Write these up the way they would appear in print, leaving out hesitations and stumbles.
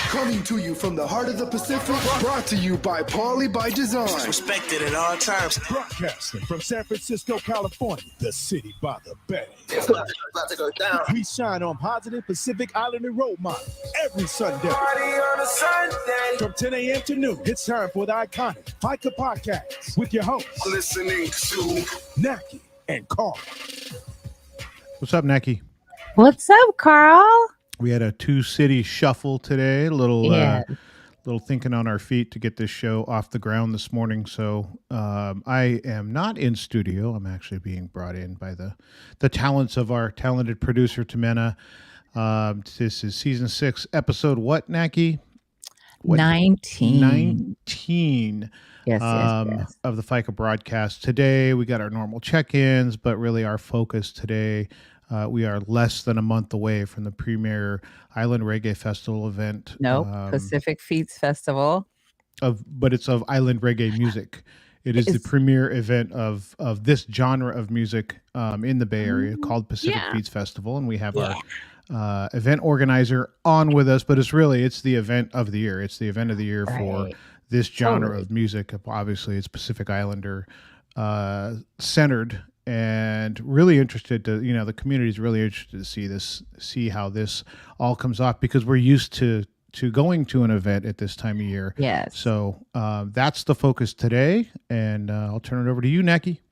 Coming to you from the heart of the Pacific, brought to you by Paulie by Design. Respected at all times. Broadcasting from San Francisco, California, the city by the bay. It's about to go down. We shine on positive Pacific Islander role models every Sunday. Party on a Sunday. From 10 a.m. to noon, it's time for the iconic Faika podcast with your hosts, Listening to Naki and Carl. What's up, Naki? What's up, Carl? We had a two-city shuffle today, a little thinking on our feet to get this show off the ground this morning. So I am not in studio. I'm actually being brought in by the talents of our talented producer, Timena. This is season 6, episode what, Naki? 19. 19 Yes. of the Faika broadcast. Today, we got our normal check-ins, but really our focus today, we are less than a month away from the premier Island Reggae Festival event. Nope, Pacific Feats Festival. But it's of Island Reggae music. It's the premier event of this genre of music in the Bay Area called Pacific Feats Festival. And we have our event organizer on with us, but it's the event of the year. It's the event of the year for this genre of music. Obviously, it's Pacific Islander centered. And really interested to, the community is really interested to see how this all comes off, because we're used to going to an event at this time of year. Yes. So that's the focus today. And I'll turn it over to you, Naki.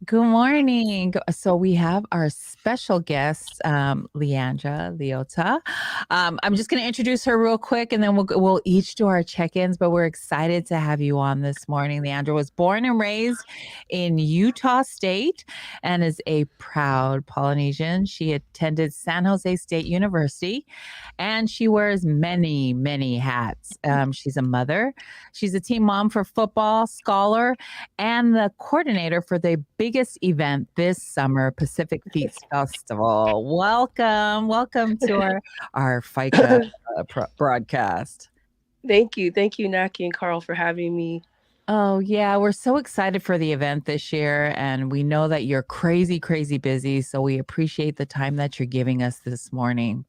Good morning. So we have our special guest, Leandra Leota. I'm just going to introduce her real quick, and then we'll each do our check-ins, but we're excited to have you on this morning. Leandra was born and raised in Utah State and is a proud Polynesian. She attended San Jose State University, and she wears many, many hats. She's a mother. She's a team mom for football, scholar, and the coordinator for the biggest event this summer, Pacific Feats Festival. Welcome to our Faika broadcast. Thank you, Naki and Carl, for having me. Oh yeah, we're so excited for the event this year, and we know that you're crazy busy, so we appreciate the time that you're giving us this morning.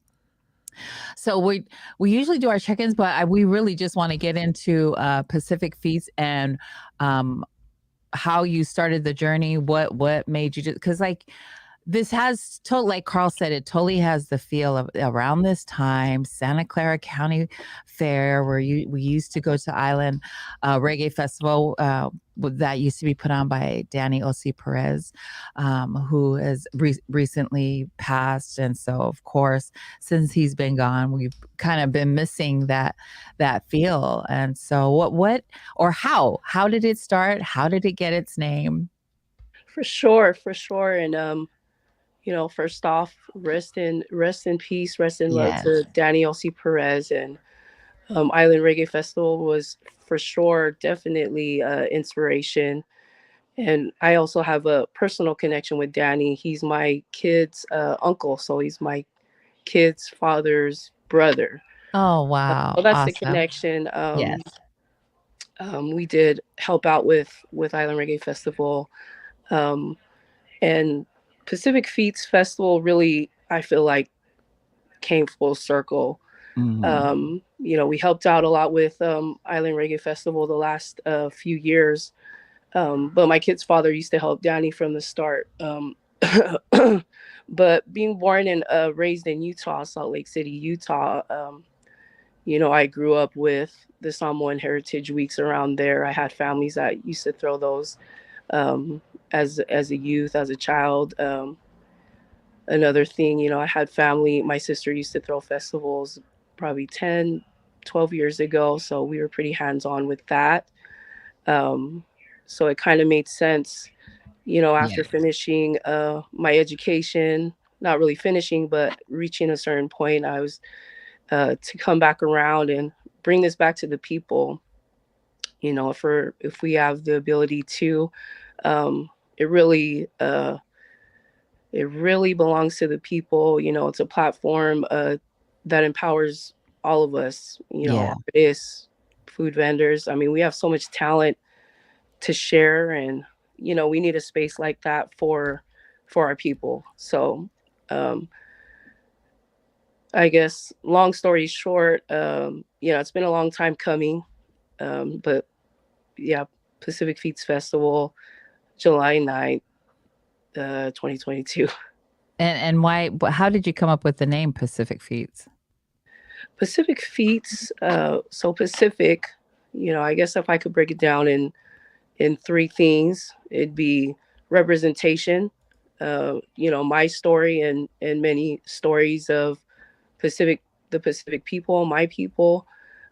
So we usually do our check-ins, but we really just want to get into Pacific Feats and how you started the journey, what made you do, because this has like Carl said, it totally has the feel of around this time, Santa Clara County Fair, where we used to go to Island Reggae Festival that used to be put on by Danny O.C. Perez, who has recently passed. And so, of course, since he's been gone, we've kind of been missing that feel. And so how did it start? How did it get its name? For sure. And, first off, rest in peace, rest in love to Danny O.C. Perez. And Island Reggae Festival was for sure definitely inspiration. And I also have a personal connection with Danny. He's my kid's uncle, so he's my kid's father's brother. Oh, wow. So that's awesome. The connection. Yes. We did help out with Island Reggae Festival. And Pacific Feats Festival really, I feel like, came full circle. Mm-hmm. We helped out a lot with Island Reggae Festival the last few years. But my kid's father used to help Danny from the start. But being born and raised in Utah, Salt Lake City, Utah, I grew up with the Samoan Heritage Weeks around there. I had families that used to throw those as a youth, as a child. Another thing, I had family. My sister used to throw festivals probably 10, 12 years ago. So we were pretty hands-on with that. So it kind of made sense, after finishing my education, not really finishing, but reaching a certain point, I was to come back around and bring this back to the people. If we have the ability to, it really belongs to the people. It's a platform that empowers all of us, artists, food vendors. I mean, we have so much talent to share, and we need a space like that for our people. So I guess long story short, yeah, it's been a long time coming. But yeah, Pacific Feats Festival, July 9th, 2022. And why? How did you come up with the name Pacific Feats? Pacific Feats. So Pacific, I guess if I could break it down in three things, it'd be representation. My story and many stories of the Pacific people, my people.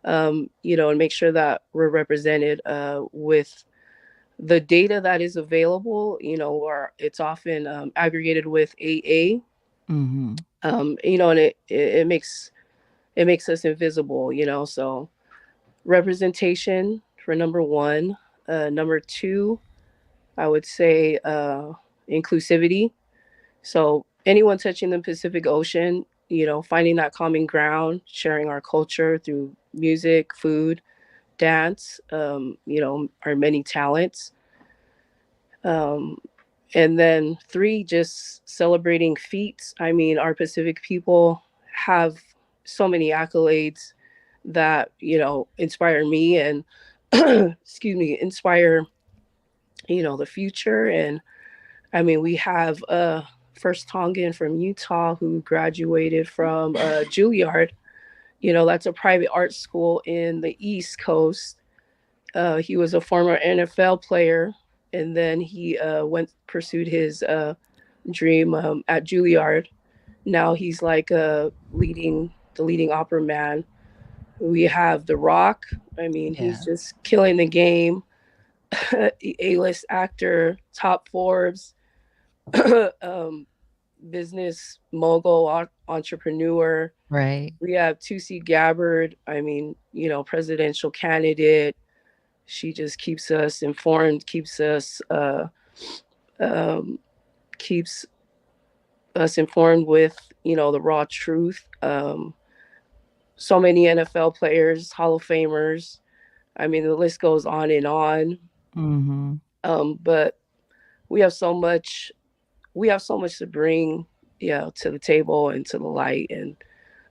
And make sure that we're represented with the data that is available, or it's often aggregated with AA, Mm-hmm. and it makes us invisible, so representation for number one. Number two, I would say inclusivity. So anyone touching the Pacific Ocean, finding that common ground, sharing our culture through music, food, dance, our many talents. Um, and then three, just celebrating feats. I mean, our Pacific people have so many accolades that, inspire me and, excuse me, inspire, the future. And I mean, we have First Tongan from Utah who graduated from Juilliard. That's a private art school in the East Coast. He was a former NFL player, and then he pursued his dream at Juilliard. Now he's like the leading opera man. We have The Rock. I mean, Yeah. he's just killing the game. A-list actor, top Forbes, business mogul, entrepreneur. Right. We have Tulsi Gabbard. I mean, presidential candidate. She just keeps us informed, um, keeps us informed with the raw truth. So many NFL players, Hall of Famers. I mean, the list goes on and on. Mm-hmm. But we have so much. We have so much to bring, to the table and to the light, and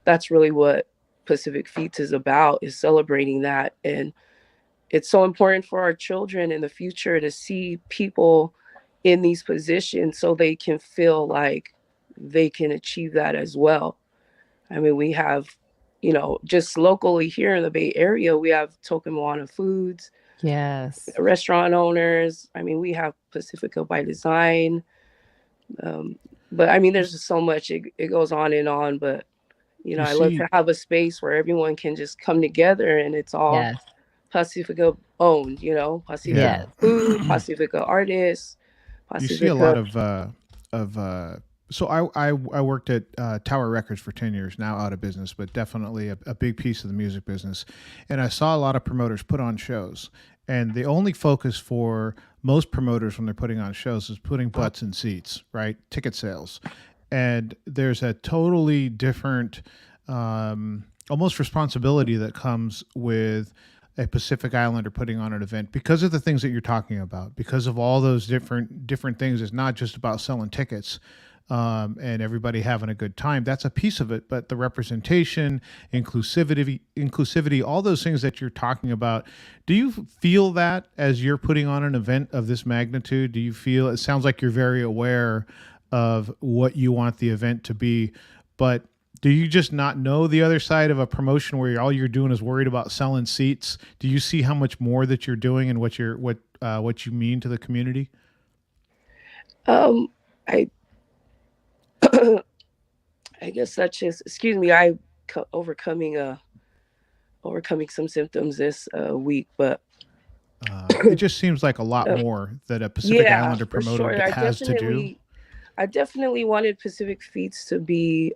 that's really what Pacific Feats is about: is celebrating that. And it's so important for our children in the future to see people in these positions so they can feel like they can achieve that as well. I mean, we have, just locally here in the Bay Area, we have Token Moana Foods, Yes. restaurant owners. I mean, we have Pacifica by Design. But I mean, there's just so much, it goes on and on. But, I love to have a space where everyone can just come together and it's all Yes. Pacifica owned, Pacifica Yes. food, Pacifica artists, You see a lot Pacifica. so I worked at Tower Records for 10 years, now out of business, but definitely a big piece of the music business. And I saw a lot of promoters put on shows. And the only focus for most promoters when they're putting on shows is putting butts in seats, right? Ticket sales. And there's a totally different almost responsibility that comes with a Pacific Islander putting on an event because of the things that you're talking about, because of all those different things. It's not just about selling tickets and everybody having a good time. That's a piece of it, but the representation, inclusivity, all those things that you're talking about. Do you feel that as you're putting on an event of this magnitude? Do you feel, it sounds like you're very aware of what you want the event to be, but do you just not know the other side of a promotion where all you're doing is worried about selling seats? Do you see how much more that you're doing and what you mean to the community? I I guess that's just, excuse me, overcoming some symptoms this week, but it just seems like a lot more that a Pacific Islander promoter has to do. I definitely wanted Pacific Feats to be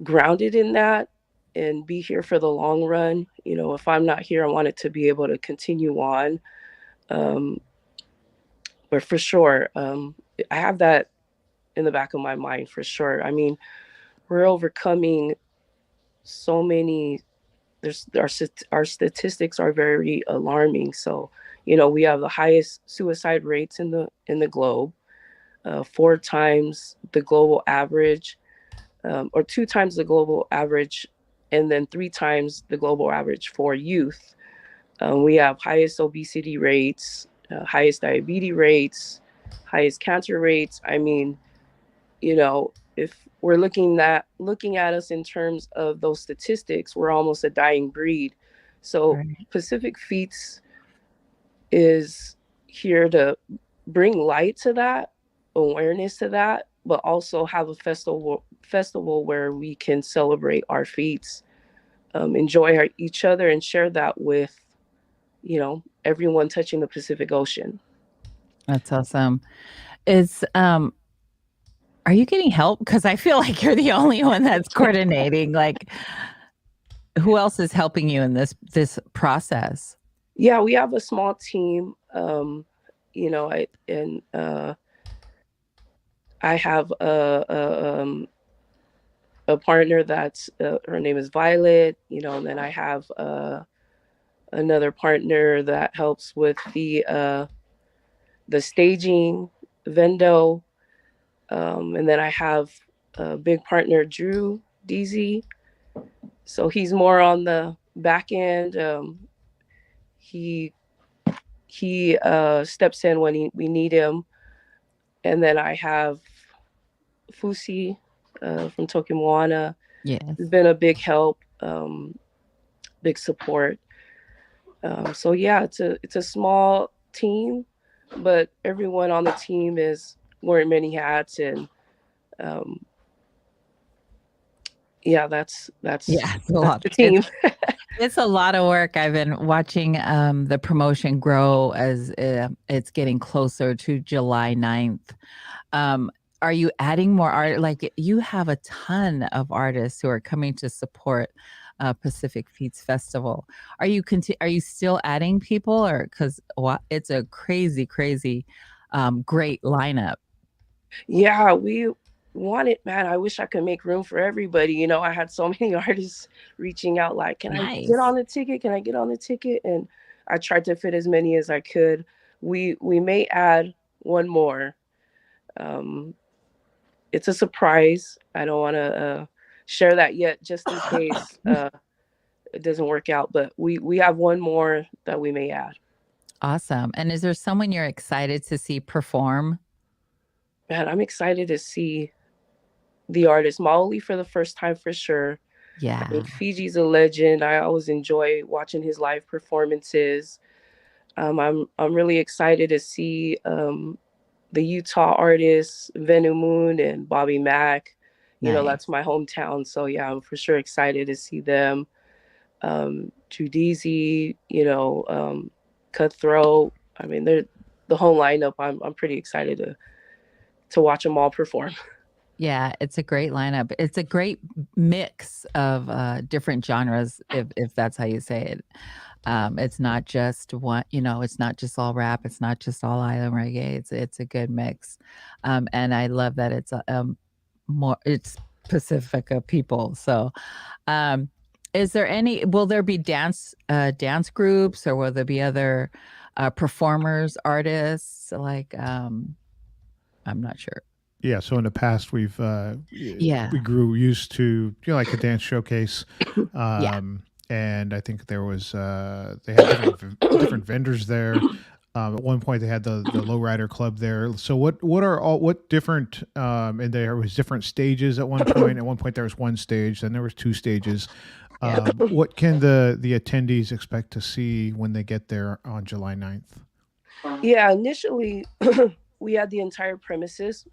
grounded in that and be here for the long run. If I'm not here, I want it to be able to continue on. But for sure, I have that in the back of my mind for sure. I mean, we're overcoming so many. Our statistics are very alarming. So, we have the highest suicide rates in the globe, 4 times the global average. or 2 times the global average, and then 3 times the global average for youth. We have highest obesity rates, highest diabetes rates, highest cancer rates. I mean, if we're looking at us in terms of those statistics, we're almost a dying breed. So Right. Pacific Feats is here to bring light to that, awareness to that, but also have a festival where we can celebrate our feats, enjoy each other, and share that with everyone touching the Pacific Ocean. That's awesome. Is are you getting help? Because I feel like you're the only one that's coordinating. Like, who else is helping you in this process? Yeah, we have a small team. I have a partner that's her name is Violet. And then I have another partner that helps with the staging, Vendo, and then I have a big partner, Drew DZ. So he's more on the back end. He steps in when we need him. And then I have Fusi from Tokyo Moana. Yes. He's been a big help, big support. So yeah, it's a small team, but everyone on the team is wearing many hats, and yeah, that's It's a lot. the team. It's a lot of work. I've been watching the promotion grow as it's getting closer to July 9th. Are you adding more art? Like, you have a ton of artists who are coming to support Pacific Feats Festival. Are you still adding people, or because it's a crazy great lineup? Yeah, we want it, man. I wish I could make room for everybody. I had so many artists reaching out like, can I get on the ticket? Can I get on the ticket? And I tried to fit as many as I could. We may add one more. It's a surprise. I don't want to share that yet, just in case it doesn't work out. But we have one more that we may add. Awesome. And is there someone you're excited to see perform? Man, I'm excited to see the artist Maoli for the first time for sure. Yeah. I mean, Fiji's a legend. I always enjoy watching his live performances. I'm really excited to see the Utah artists Venu Moon and Bobby Mack. Nice. That's my hometown, so yeah, I'm for sure excited to see them. Judizi, Cutthroat. I mean, they're the whole lineup. I'm pretty excited to watch them all perform. Yeah, it's a great lineup. It's a great mix of different genres, if that's how you say it. It's not just one, it's not just all rap. It's not just all island reggae. It's a good mix. And I love that it's it's Pacifica people. So, will there be dance groups, or will there be other performers, artists? Like, I'm not sure. Yeah, so in the past we grew used to like a dance showcase, and I think there was they had different vendors there. At one point they had the lowrider club there. So what different and there was different stages at one point. At one point there was one stage, then there was two stages. What can the attendees expect to see when they get there on July 9th? Yeah, initially we had the entire premises,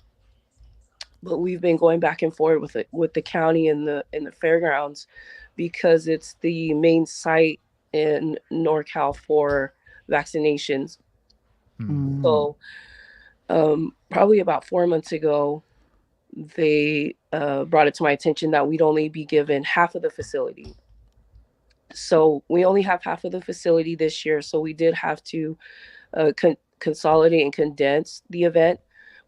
but we've been going back and forth with the county and the fairgrounds, because it's the main site in NorCal for vaccinations. So probably about 4 months ago, they brought it to my attention that we'd only be given half of the facility. So we only have half of the facility this year. So we did have to consolidate and condense the event.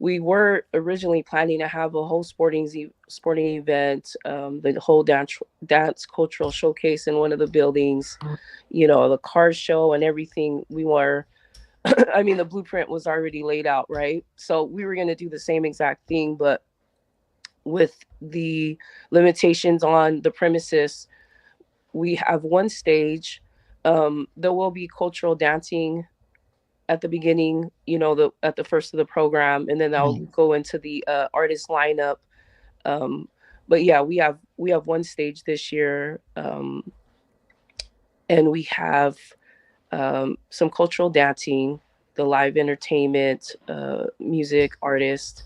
We were originally planning to have a whole sporting event, the whole dance cultural showcase in one of the buildings, the car show and everything. We were, I mean, the blueprint was already laid out, right? So we were going to do the same exact thing, but with the limitations on the premises, we have one stage. There will be cultural dancing at the beginning, at the first of the program, and then I'll Nice. go into the artist lineup. Um, but yeah, we have one stage this year, and we have some cultural dancing, the live entertainment, music artists,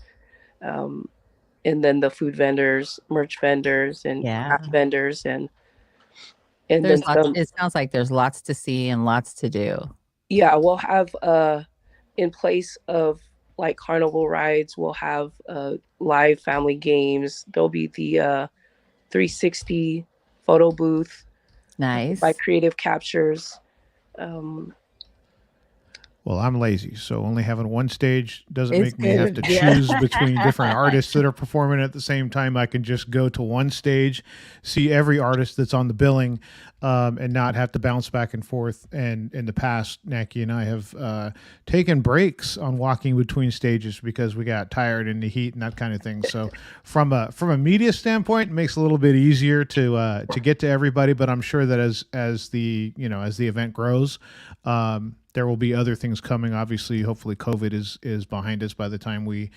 um, and then the food vendors, merch vendors, and Yeah. craft vendors, and then There's lots. some. It sounds like there's lots to see and lots to do. Yeah, we'll have in place of like carnival rides, we'll have live family games. There'll be the 360 photo booth Nice. by Creative Captures. Um, Well, I'm lazy, so only having one stage doesn't It's make me have to good. Yeah. choose between different artists that are performing at the same time. I can just go to one stage, see every artist that's on the billing, and not have to bounce back and forth. And in the past, Naki and I have taken breaks on walking between stages because we got tired in the heat and that kind of thing. So from a media standpoint, it makes it a little bit easier to get to everybody. But I'm sure that as the event grows, there will be other things coming. Obviously, hopefully COVID is behind us by the time we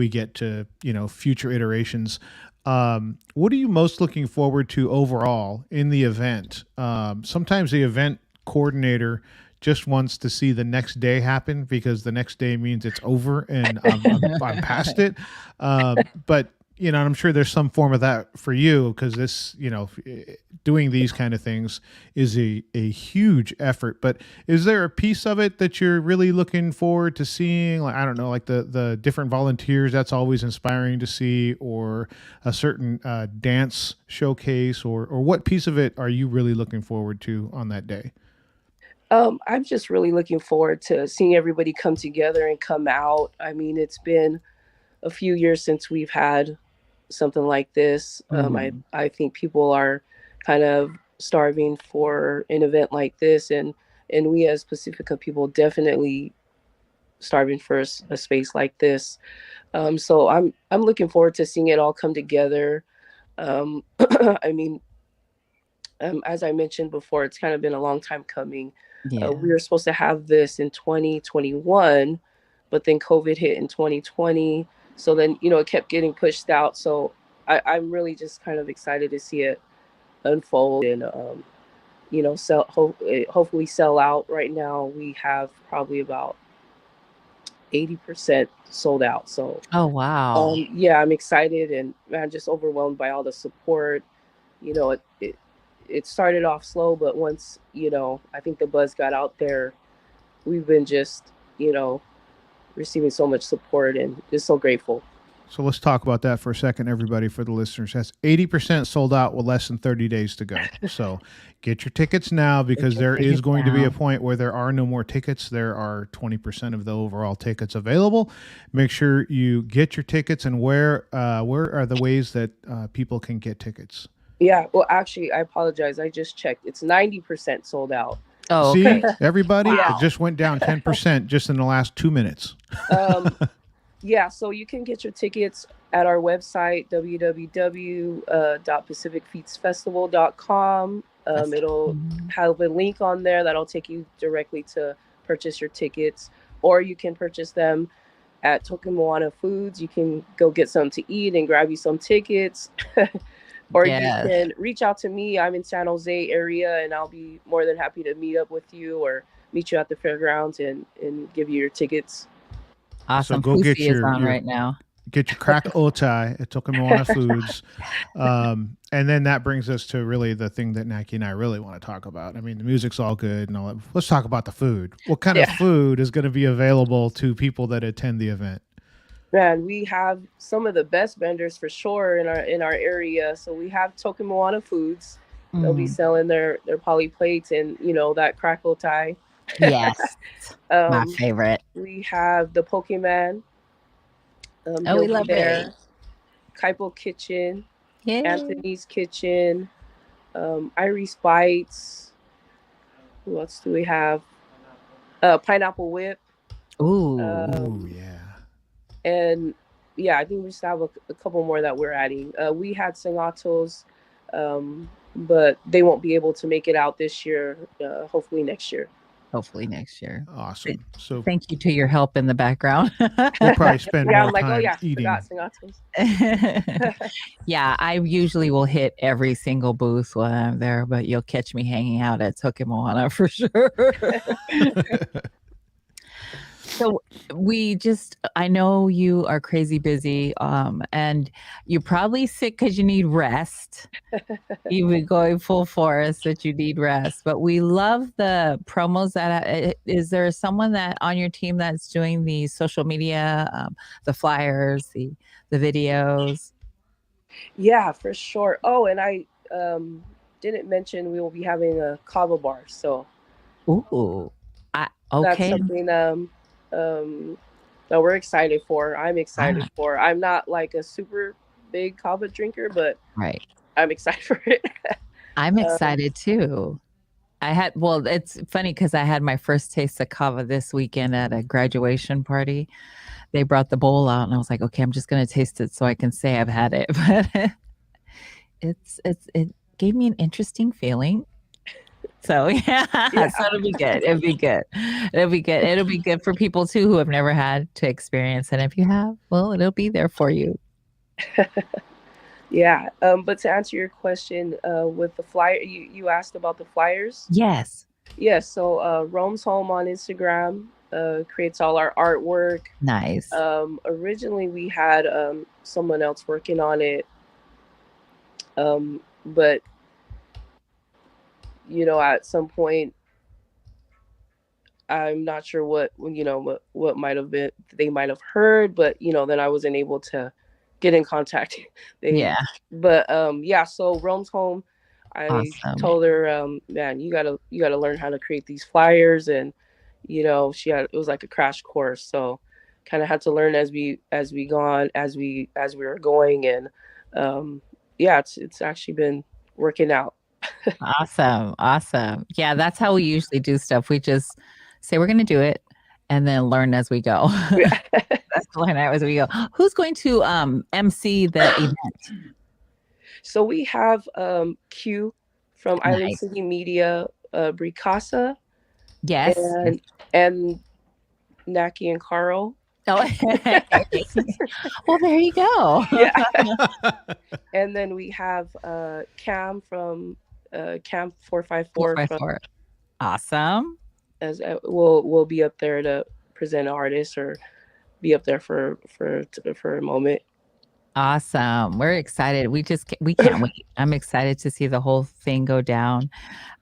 get to, future iterations. What are you most looking forward to overall in the event? Sometimes the event coordinator just wants to see the next day happen because the next day means it's over and I'm past it. But I'm sure there's some form of that for you because this, doing these kind of things is a huge effort. But is there a piece of it that you're really looking forward to seeing? Like, I don't know, like the different volunteers, that's always inspiring to see, or a certain dance showcase, or what piece of it are you really looking forward to on that day? I'm just really looking forward to seeing everybody come together and come out. I mean, it's been a few years since we've had something like this. I think people are kind of starving for an event like this, and we as Pacifica people definitely starving for a space like this. So I'm looking forward to seeing it all come together. I mean, as I mentioned before, it's kind of been a long time coming. Yeah. We were supposed to have this in 2021, but then COVID hit in 2020. So then, it kept getting pushed out. So I'm really just kind of excited to see it unfold and, hopefully sell out. Right now, we have probably about 80% sold out. So, Oh wow. yeah, I'm excited and I'm just overwhelmed by all the support. It started off slow, but once, I think the buzz got out there, we've been just, receiving so much support and just so grateful. So let's talk about that for a second, everybody, for the listeners. That's 80% sold out with less than 30 days to go. So get your tickets now because there is going to be a point where there are no more tickets. There are 20% of the overall tickets available. Make sure you get your tickets. And where are the ways that people can get tickets? Yeah, well, actually, I apologize. I just checked. It's 90% sold out. Oh, See, okay. everybody, Wow. it just went down 10% just in the last 2 minutes. Yeah, so you can get your tickets at our website, www.pacificfeatsfestival.com. It'll have a link on there that'll take you directly to purchase your tickets, or you can purchase them at Token Moana Foods. You can go get something to eat and grab you some tickets. Or Yes. you can reach out to me. I'm in San Jose area, and I'll be more than happy to meet up with you or meet you at the fairgrounds and give you your tickets. Awesome. go get Pussy is your on right now. get your crack otai at Tokemoana Foods. And then that brings us to really the thing that Naki and I really want to talk about. I mean, the music's all good and all that. Let's talk about the food. What kind of food is going to be available to people that attend the event? Man, we have some of the best vendors for sure in our area. So we have Token Moana Foods. They'll be selling their poly plates and that crackle tie. Yes. My Um, favorite. we have the Pokemon. Oh, He'll we be love there. it. Kaipo Kitchen, Yay. Anthony's Kitchen, Iris Bites. Who else do we have? Pineapple Whip. Ooh. Oh, yeah. And yeah, I think we just have a couple more that we're adding. We had Sangatos, but they won't be able to make it out this year. Hopefully next year. Hopefully next year. Awesome. So Thank you to your help in the background. we'll probably spend Yeah, more I'm like, oh time yeah, eating. forgot Sangatos. Yeah, I usually will hit every single booth when I'm there, but you'll catch me hanging out at Tokemoana for sure. So I know you are crazy busy, and you're probably sick because you need rest. You've been going full force that you need rest, but we love the promos is there someone that on your team that's doing the social media, the flyers, the videos? Yeah, for sure. Oh, and I didn't mention we will be having a kava bar, so Ooh, that's okay. something that we're excited for. I'm excited for. I'm not like a super big kava drinker, but Right. I'm excited for it. I'm excited too. It's funny because I had my first taste of kava this weekend at a graduation party. They brought the bowl out and I was like, okay, I'm just going to taste it so I can say I've had it. But it gave me an interesting feeling. So yeah, so it'll be good. It'll be good. It'll be good. It'll be good for people too who have never had to experience. And if you have, well, it'll be there for you. Yeah. But to answer your question, with the flyer, you asked about the flyers. Yes. Yes. So Rome's Home on Instagram creates all our artwork. Nice. Originally we had someone else working on it, but at some point, I'm not sure what might have been they might have heard, but then I wasn't able to get in contact. But yeah. So Rome's Home, I told her, man, you gotta learn how to create these flyers, and it was like a crash course. So kind of had to learn as we were going, and yeah, it's actually been working out. Awesome. Yeah, that's how we usually do stuff. We just say we're going to do it and then learn as we go. That's learn as we go. Who's going to MC the event? So we have Q from Island City Media, Bricasa. Yes. And Naki and Carl. Oh. Well, there you go. Yeah. And then we have Cam from Camp 454. Awesome. As we'll be up there to present artists or be up there for a moment. Awesome. We're excited. We can't wait. I'm excited to see the whole thing go down.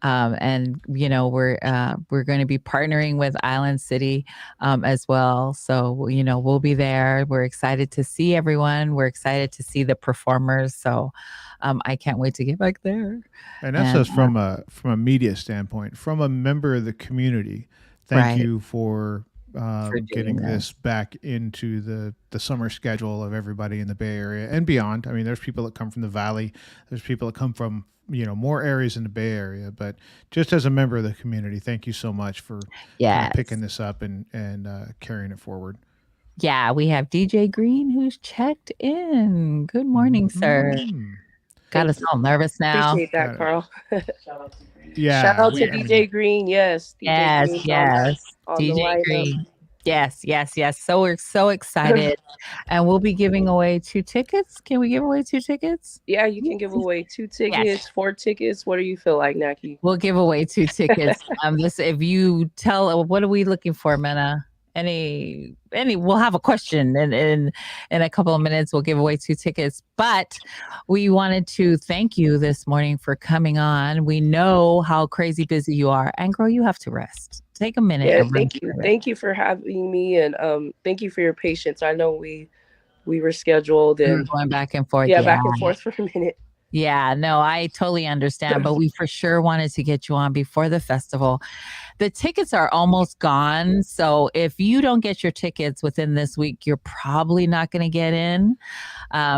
And we're going to be partnering with Island City as well. So we'll be there. We're excited to see everyone. We're excited to see the performers. So I can't wait to get back there. And that's just from a media standpoint, from a member of the community. Thank you for getting this back into the summer schedule of everybody in the Bay Area and beyond. I mean, there's people that come from the Valley. There's people that come from, more areas in the Bay Area. But just as a member of the community, thank you so much for picking this up and carrying it forward. Yeah, we have DJ Green who's checked in. Good morning, sir. Got us all nervous now. Appreciate that, Carl. Shout out to DJ Green. Yes. Yes. DJ Green. Yes. So we're so excited. And we'll be giving away 2 tickets. Can we give away 2 tickets? Yeah, you can give away 2 tickets, 4 tickets. What do you feel like, Naki? We'll give away 2 tickets. If you tell, what are we looking for, Mena? We'll have a question in a couple of minutes. We'll give away 2 tickets, but we wanted to thank you this morning for coming on. We know how crazy busy you are, and girl, you have to rest. Take a minute. Yeah, thank you for having me, and thank you for your patience. I know we were scheduled and we were going back and forth. Yeah, back and forth for a minute. Yeah, no, I totally understand, but we for sure wanted to get you on before the festival. The tickets are almost gone, so if you don't get your tickets within this week, you're probably not going to get in.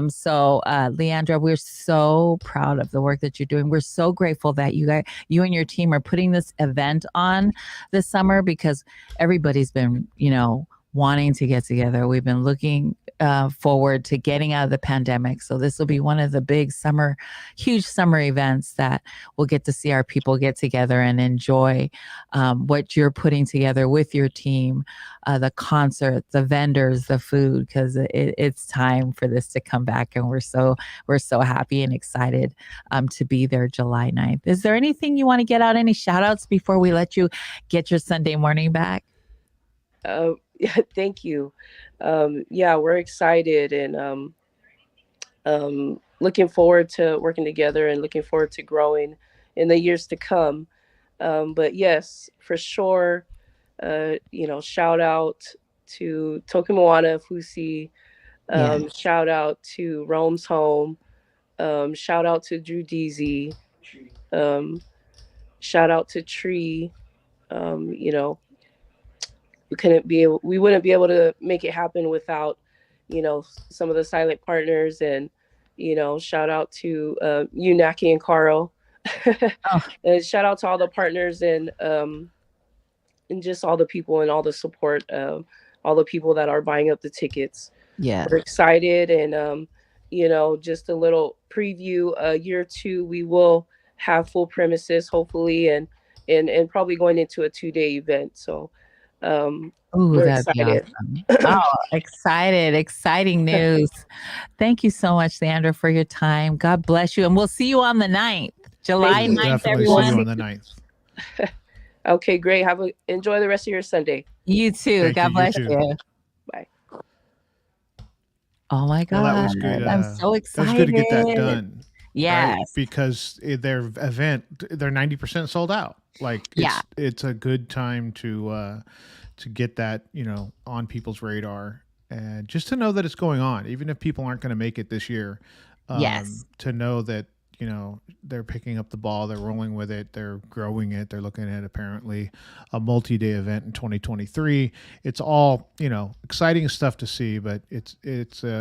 So Leandra, we're so proud of the work that you're doing. We're so grateful that you and your team are putting this event on this summer because everybody's been, wanting to get together. We've been looking forward to getting out of the pandemic. So this will be one of the big huge summer events that we'll get to see our people get together and enjoy what you're putting together with your team, the concert, the vendors, the food, because it's time for this to come back. And we're so happy and excited to be there July 9th. Is there anything you want to get out? Any shout outs before we let you get your Sunday morning back? Thank you. Yeah, we're excited and looking forward to working together and looking forward to growing in the years to come. But yes, for sure, shout out to Tokimawana Fusi, shout out to Rome's Home, shout out to Drew Deasy, shout out to Tree. We wouldn't be able to make it happen without, some of the silent partners, and, shout out to you, Naki and Carl. And shout out to all the partners and just all the people and all the support, all the people that are buying up the tickets. Yeah. We're excited. And, just a little preview, year 2, we will have full premises, hopefully, and probably going into a 2-day event. So, we're that'd excited. be awesome. Exciting news. Thank you so much, Leandra, for your time. God bless you. And we'll see you on the 9th, July 9th, definitely everyone. see you on the 9th. Okay, great. Enjoy the rest of your Sunday. You too. God bless you. Bye. Oh my God. Well, that was good. I'm so excited. That was good to get that done. Yes. Right? Because their event, they're 90% sold out. Like, it's a good time to get that, on people's radar, and just to know that it's going on, even if people aren't going to make it this year. To know that, they're picking up the ball, they're rolling with it, they're growing it, they're looking at apparently a multi-day event in 2023. It's all, exciting stuff to see, but it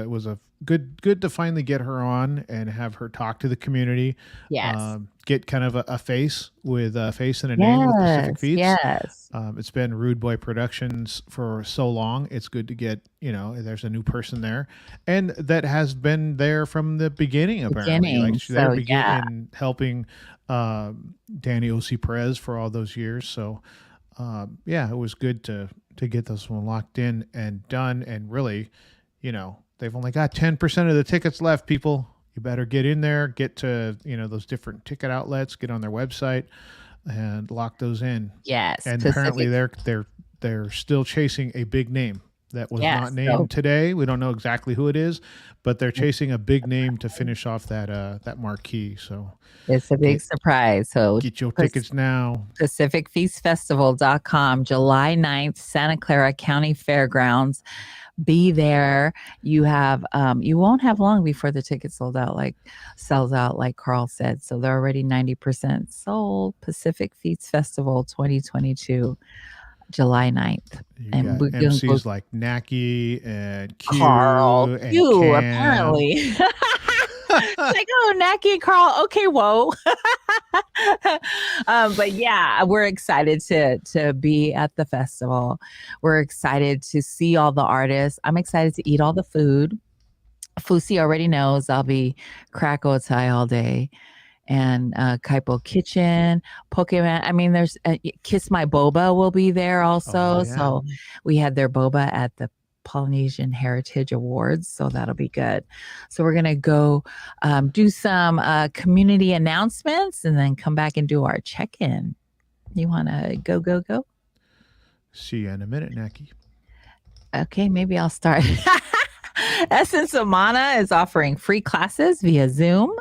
was a good to finally get her on and have her talk to the community. Yes. Get kind of a face with a face and a name with Pacific Feeds. Yes. It's been Rude Boy Productions for so long. It's good to get, there's a new person there, and that has been there from the beginning, apparently. Like, they're beginning helping Danny O.C. Perez for all those years. So, it was good to get this one locked in and done. And really, they've only got 10% of the tickets left, people. You better get in there, get to, those different ticket outlets, get on their website and lock those in. Yes. And apparently they're still chasing a big name that was not named today. We don't know exactly who it is, but they're chasing a big name to finish off that marquee. So it's a big surprise. So get your tickets now. PacificFeastFestival.com, July 9th, Santa Clara County Fairgrounds. Be there. You have you won't have long before the tickets sells out, like Carl said. So they're already 90% sold. Pacific Feast Festival 2022, July 9th. And got MCs like Naki and Q, Carl, and Q, Cam. apparently. Like, oh, Naki and Carl. Okay, whoa. But yeah, we're excited to be at the festival. We're excited to see all the artists. I'm excited to eat all the food. Fusi already knows I'll be Krakow Thai all day. And Kaipo Kitchen, Pokemon. I mean, there's Kiss My Boba will be there also. So we had their boba at the Polynesian Heritage Awards, so that'll be good. So we're gonna go do some community announcements and then come back and do our check-in. You want to go? See you in a minute, Naki. Okay, maybe I'll start. Essence of Mana is offering free classes via Zoom.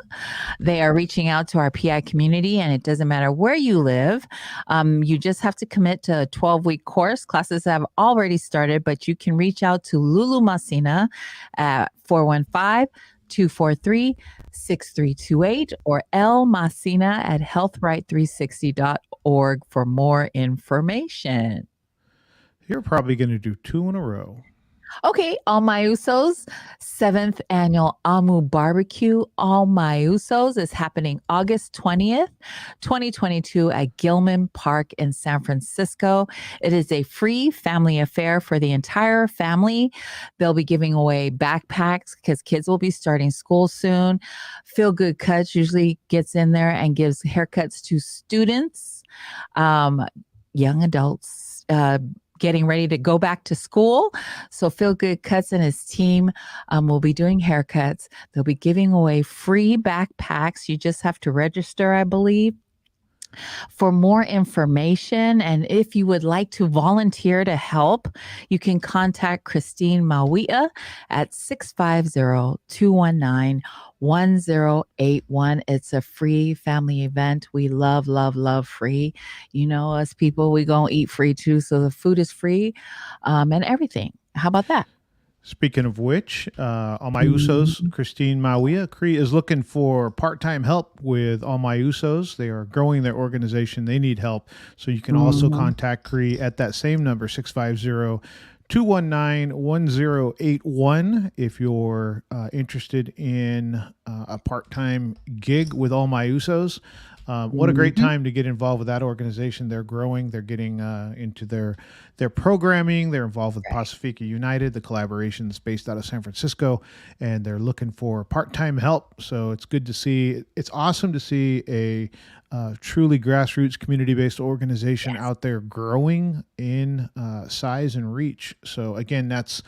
They are reaching out to our PI community, and it doesn't matter where you live. You just have to commit to a 12-week course. Classes have already started, but you can reach out to Lulu Masina at 415-243-6328 or L Masina at healthright360.org for more information. You're probably going to do 2 in a row. Okay, All My Usos, 7th annual Amu Barbecue All My Usos is happening August 20th, 2022 at Gilman Park in San Francisco. It is a free family affair for the entire family. They'll be giving away backpacks because kids will be starting school soon. Feel Good Cuts usually gets in there and gives haircuts to students, um, young adults, getting ready to go back to school. So Feel Good Cuts and his team will be doing haircuts. They'll be giving away free backpacks. You just have to register, I believe. For more information, and if you would like to volunteer to help, you can contact Christine Mawia at 650-219-1081. It's a free family event. We love, love, love free. You know, us people, we gonna eat free too. So the food is free and everything. How about that? Speaking of which, All My Usos, Christine Mawia, Cree is looking for part-time help with All My Usos. They are growing their organization. They need help. So you can also contact Cree at that same number, 650-219-1081 if you're interested in a part-time gig with All My Usos. What a great time to get involved with that organization. They're growing. They're getting into their programming. They're involved with Pacifica United, the collaboration that's based out of San Francisco, and they're looking for part-time help. So it's good to see. It's awesome to see a truly grassroots, community-based organization out there growing in size and reach. So again, that's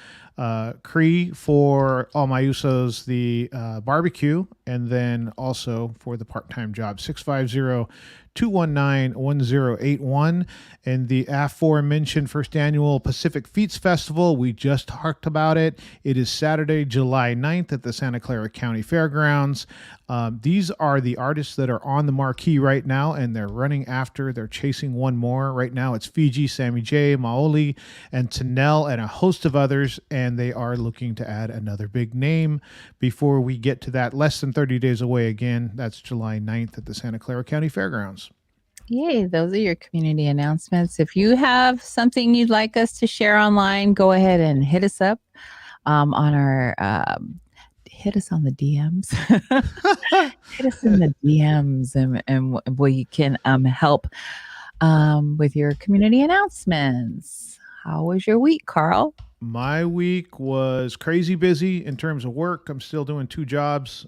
Cree for All My Usos, the barbecue, and then also for the part-time job, 650-219-1081. And the aforementioned first annual Pacific Feats Festival, we just talked about it. It is Saturday, July 9th at the Santa Clara County Fairgrounds. These are the artists that are on the marquee right now, and they're chasing one more. Right now it's Fiji, Sammy J, Maoli, and Tanel, and a host of others, and they are looking to add another big name before we get to that. Less than 30 days away again. That's July 9th at the Santa Clara County Fairgrounds. Yay, those are your community announcements. If you have something you'd like us to share online, go ahead and hit us up on our hit us on the DMs. Hit us in the DMs and we can help with your community announcements. How was your week, Carl? My week was crazy busy in terms of work. I'm still doing 2 jobs.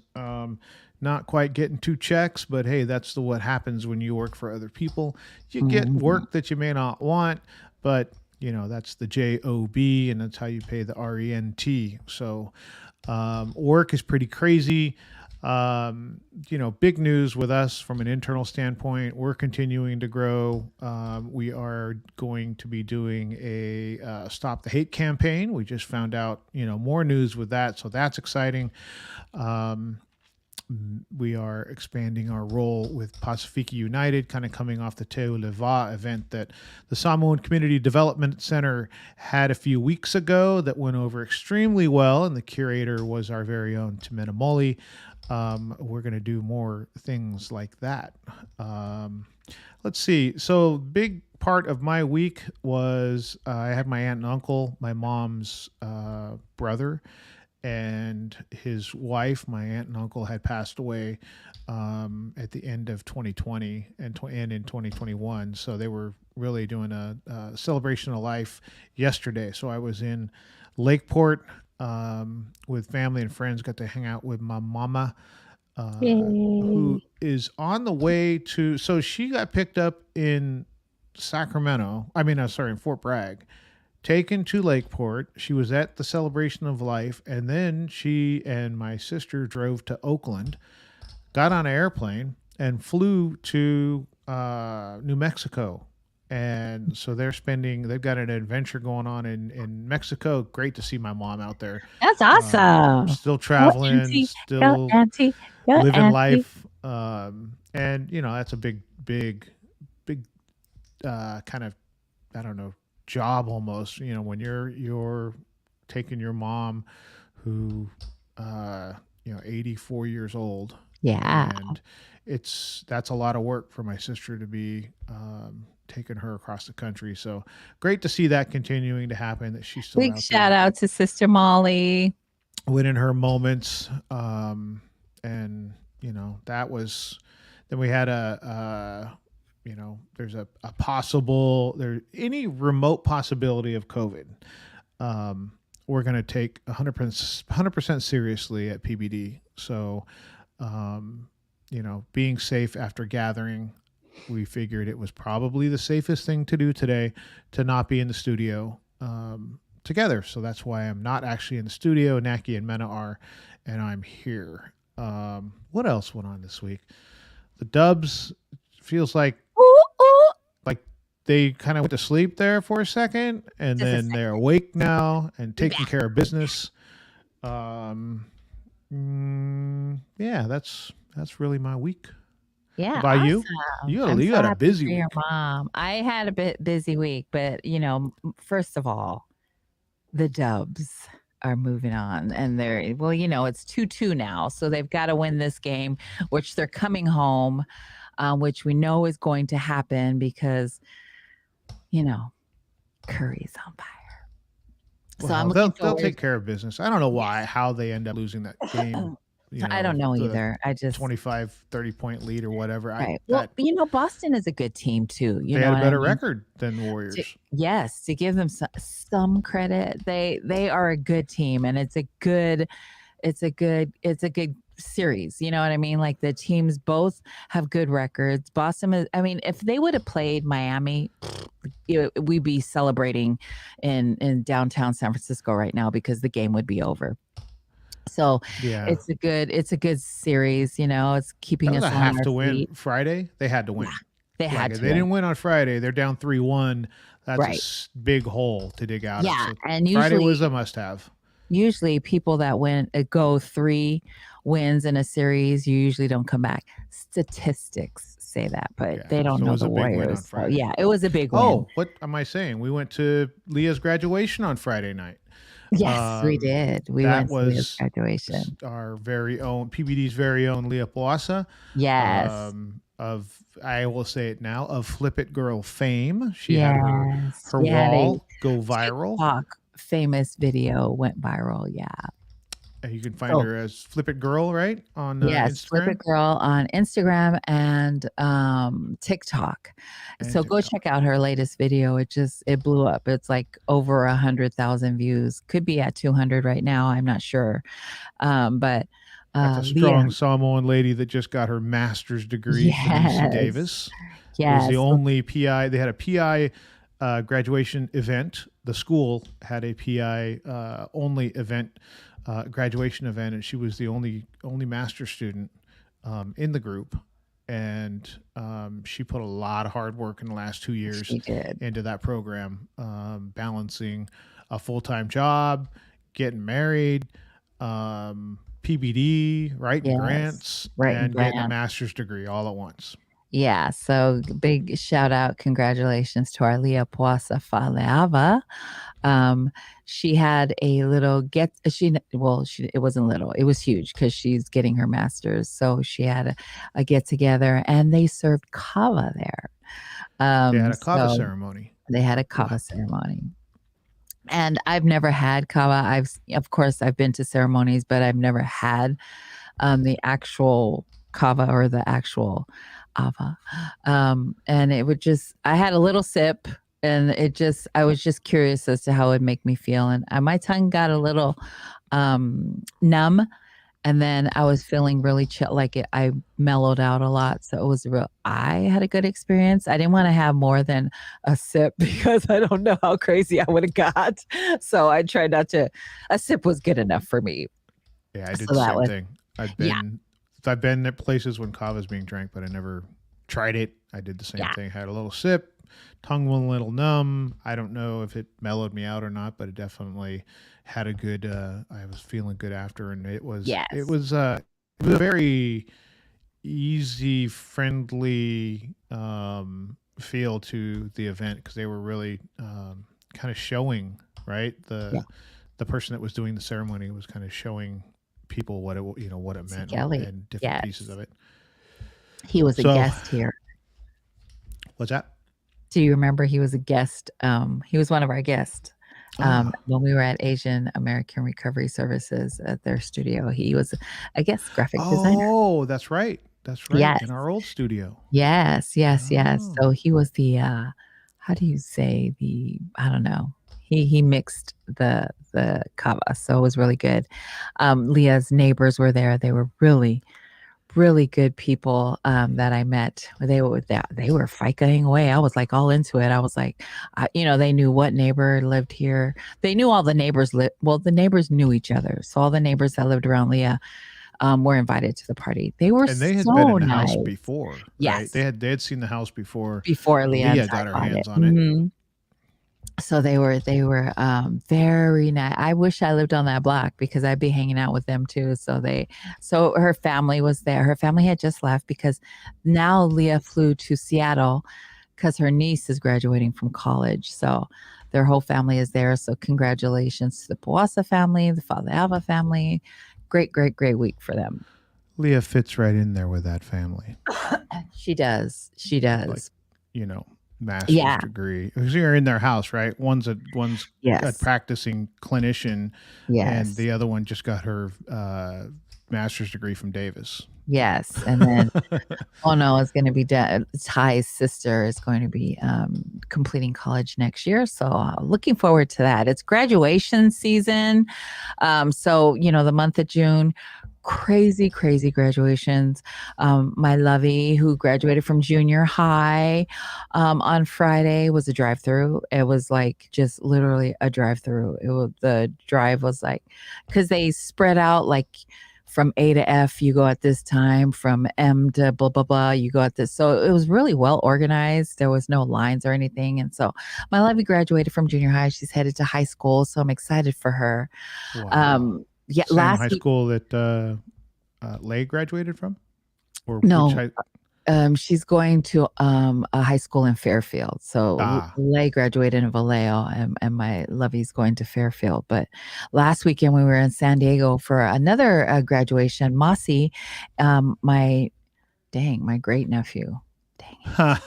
Not quite getting 2 checks, but hey, that's what happens when you work for other people. You get work that you may not want, but you know, that's the JOB, and that's how you pay the RENT. So work is pretty crazy. Big news with us from an internal standpoint. We're continuing to grow. We are going to be doing a Stop the Hate campaign. We just found out, more news with that. So that's exciting. We are expanding our role with Pacifica United, kind of coming off the Teo Leva event that the Samoan Community Development Center had a few weeks ago that went over extremely well, and the curator was our very own Timena Moli. We're going to do more things like that. Let's see. So big part of my week was I had my aunt and uncle, my mom's brother, and his wife. My aunt and uncle had passed away at the end of 2020 and in 2021. So they were really doing a celebration of life yesterday. So I was in Lakeport with family and friends, got to hang out with my mama, who is on the way to, so she got picked up in in Fort Bragg, taken to Lakeport. She was at the celebration of life, and then she and my sister drove to Oakland, got on an airplane, and flew to New Mexico. And so they've got an adventure going on in Mexico. Great to see my mom out there. That's awesome. Still traveling, still living life. And that's a big kind of, I don't know, job almost, when you're taking your mom who 84 years old. Yeah. And that's a lot of work for my sister to be taken her across the country. So great to see that continuing to happen, that she's still Big out shout there out to Sister Molly. winning her moments. And, you know, that was, then we had you know, there's a possible, there any remote possibility of COVID. We're going to take 100% seriously at PBD. So, you know, being safe after gathering, we figured it was probably the safest thing to do today to not be in the studio together. So that's why I'm not actually in the studio. Naki and Mena are, and I'm here. What else went on this week? The Dubs feels like they kind of went to sleep there for a second, and then they're awake now and taking care of business. Yeah, that's really my week. Yeah. How about awesome. you had a busy week. Your mom. I had a bit busy week, but you know, first of all, the Dubs are moving on, and they're, well, you know, it's 2-2 now, so they've got to win this game, which they're coming home, which we know is going to happen because, you know, Curry's on fire. So Well, I'm they'll take care of business. I don't know how they end up losing that game. You know, I don't know either. I just 25-30 point lead or whatever. Right. Well, you know, Boston is a good team too. You they know, had a better record than the Warriors. Yes, to give them some credit, they are a good team, and it's a good series. You know what I mean? Like the teams both have good records. Boston is, I mean, if they would have played Miami, we'd be celebrating in downtown San Francisco right now because the game would be over. So yeah, it's a good series. You know, it's keeping us on have our to win feet. Friday. They had to win. Yeah, they had to. They didn't win on Friday. They're down 3-1. That's right. a big hole to dig out. Yeah, of. So and Friday usually was a must-have. Usually, people that go 3 wins in a series, you usually don't come back. Statistics say that, but they don't know the Warriors. So, yeah, it was a big win. Oh, what am I saying? We went to Leah's graduation on Friday night. Yes, we did. We went to Leah's graduation. Our very own PBD's very own Leah Boassa. Yes. I will say it now, of Flip It Girl fame. She had her wall go viral. TikTok famous video went viral. Yeah. You can find her as Flip It Girl, right? On Instagram. Flip It Girl on Instagram and TikTok. And so go check out her latest video. It blew up. It's like over 100,000 views. Could be at 200 right now. I'm not sure. But that's a strong Samoan lady that just got her master's degree from UC Davis. Yes. It was the only PI. They had a PI graduation event. The school had a PI only event. Graduation event, and she was the only master student in the group, and she put a lot of hard work in the last 2 years into that program, balancing a full-time job, getting married, PBD, writing grants, and getting a master's degree all at once. Yeah, so big shout out, congratulations to our Leah Boassa Faleava. She had a little it wasn't little, it was huge because she's getting her master's. So she had a get together, and they served kava there. They had a kava ceremony. They had a kava ceremony. And I've never had kava. Of course, I've been to ceremonies, but I've never had the actual kava or the actual ava. And it would I had a little sip, and I was just curious as to how it would make me feel. And my tongue got a little numb, and then I was feeling really chill, I mellowed out a lot. So it was I had a good experience. I didn't want to have more than a sip because I don't know how crazy I would have got. So I tried not to, a sip was good enough for me. Yeah, I did the same thing. I've been at places when kava is being drank, but I never tried it. I did the same thing. Had a little sip, tongue went a little numb. I don't know if it mellowed me out or not, but it definitely had a good. I was feeling good after, and it was a very easy, friendly feel to the event because they were really kind of showing the person that was doing the ceremony was kind of showing people what it meant and different pieces of it. He was a guest here. What's that? Do you remember he was a guest? He was one of our guests when we were at Asian American Recovery Services at their studio. He was a guest graphic designer. Oh, that's right. That's right. Yes. In our old studio. Yes. Oh. So he was the how do you say I don't know. He mixed the kava, so it was really good. Leah's neighbors were there. They were really good people that I met. They were Faikaing away. I was like all into it. I was like, they knew what neighbor lived here. They knew all the neighbors the neighbors knew each other. So all the neighbors that lived around Leah were invited to the party. They were and they had so been in the nice. house before. Yes. Right? They had seen the house before Leah got her hands on it. Mm-hmm. So they were very nice. I wish I lived on that block because I'd be hanging out with them too. So her family was there. Her family had just left because now Leah flew to Seattle because her niece is graduating from college. So their whole family is there. So congratulations to the Powasa family, the Father Alva family. Great week for them. Leah fits right in there with that family. She does. Like, master's degree. Because you're in their house, right? One's a practicing clinician, and the other one just got her master's degree from Davis. Yes, and then it's going to be Ty's sister is going to be completing college next year. So looking forward to that. It's graduation season, so the month of June. Crazy graduations. My lovey who graduated from junior high on Friday was a drive-through. It was like just literally a drive-through. The drive was like, because they spread out like from A to F, you go at this time, from M to blah, blah, blah, you go at this. So it was really well organized. There was no lines or anything. And so my lovey graduated from junior high. She's headed to high school. So I'm excited for her. Wow. Same high school that Lay graduated from? Or no, she's going to a high school in Fairfield. So Lay graduated in Vallejo, and my lovey's going to Fairfield. But last weekend we were in San Diego for another graduation. Mossy, my great nephew. Dang it.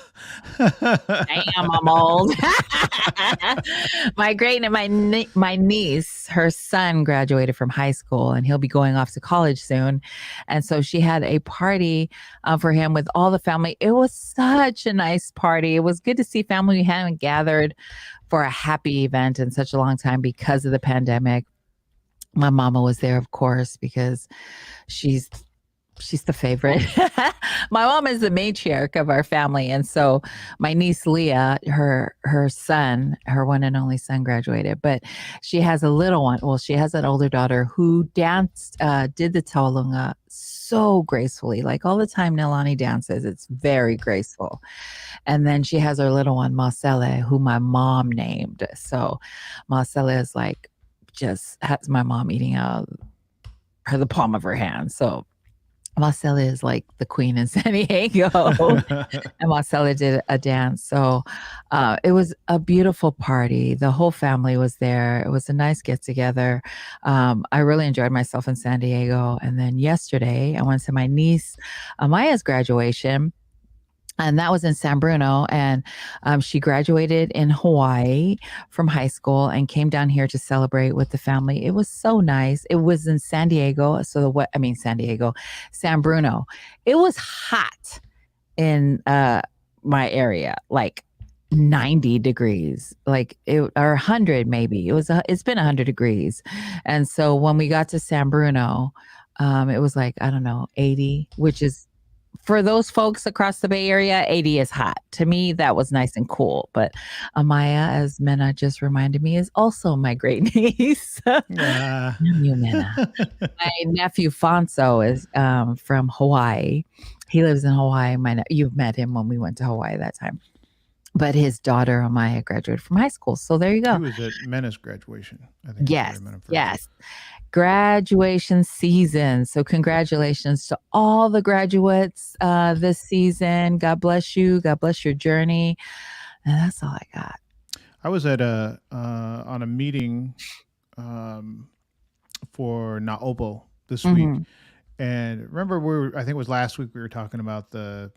Damn, I'm old. My niece, her son graduated from high school and he'll be going off to college soon. And so she had a party for him with all the family. It was such a nice party. It was good to see family we hadn't gathered for a happy event in such a long time because of the pandemic. My mama was there, of course, because she's the favorite. My mom is the matriarch of our family. And so my niece, Leah, her son, her one and only son graduated, but she has a little one. Well, she has an older daughter who danced, did the taolunga so gracefully. Like all the time Nilani dances, it's very graceful. And then she has her little one, Marcelle, who my mom named. So Marcelle is like, just has my mom eating out the palm of her hand. So Marcella is like the queen in San Diego, and Marcella did a dance. So it was a beautiful party. The whole family was there. It was a nice get together. I really enjoyed myself in San Diego. And then yesterday, I went to my niece Amaya's graduation. And that was in San Bruno. And she graduated in Hawaii from high school and came down here to celebrate with the family. It was so nice. It was in San Diego. San Bruno. It was hot in my area, like 90 degrees, like or 100 maybe. It's been 100 degrees. And so when we got to San Bruno, it was like, I don't know, 80, which is, for those folks across the Bay Area, 80 is hot. To me, that was nice and cool. But Amaya, as Mena just reminded me, is also my great niece. My nephew Fonso is from Hawaii. He lives in Hawaii. You've met him when we went to Hawaii that time. But his daughter Amaya graduated from high school. So there you go. He was at Mena's graduation, I think. Yes. Graduation season. So congratulations to all the graduates this season. God bless you. God bless your journey. And that's all I got. I was at on a meeting for Naobo this week, And remember, I think it was last week we were talking about the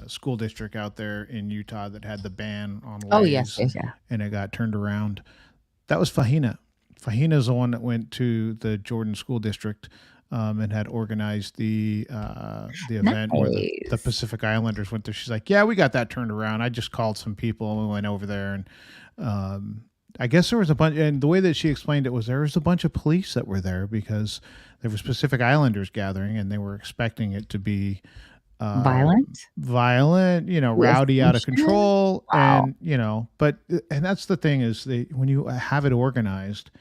school district out there in Utah that had the ban on Oh, yes, lays, yes, yeah. and it got turned around. That was Fahina. Fahina's the one that went to the Jordan School District and had organized the event where the Nice. Pacific Islanders went there. She's like, "Yeah, we got that turned around. I just called some people and we went over there, and I guess there was a bunch." And the way that she explained it was there was a bunch of police that were there because there were Pacific Islanders gathering, and they were expecting it to be violent, rowdy, out of control. Wow. And and that's the thing is when you have it organized,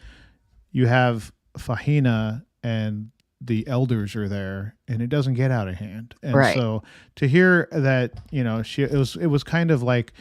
you have Fahina and the elders are there, and it doesn't get out of hand. And Right. so to hear that, it was kind of like,